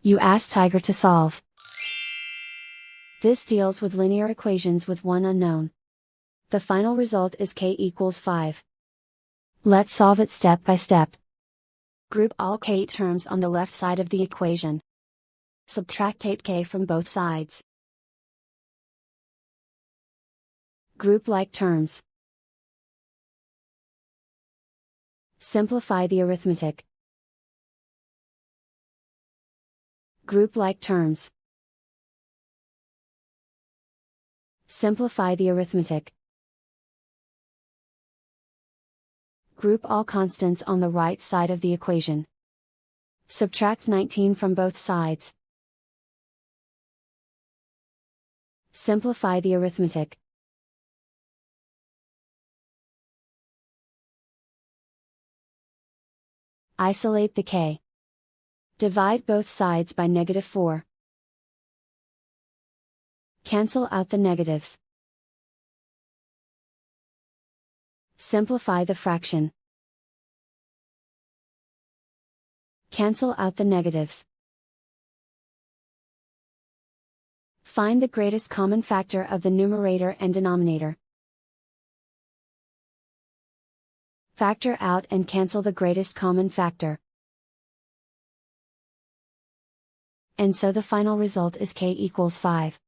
You ask Tiger to solve. This deals with linear equations with one unknown. The final result is k equals 5. Let's solve it step by step. Group all k terms on the left side of the equation. Subtract 8k from both sides. Group like terms. Simplify the arithmetic. Group like terms. Simplify the arithmetic. Group all constants on the right side of the equation. Subtract 19 from both sides. Simplify the arithmetic. Isolate the k. Divide both sides by -4. Cancel out the negatives. Simplify the fraction. Cancel out the negatives. Find the greatest common factor of the numerator and denominator. Factor out and cancel the greatest common factor. And so the final result is k equals 5.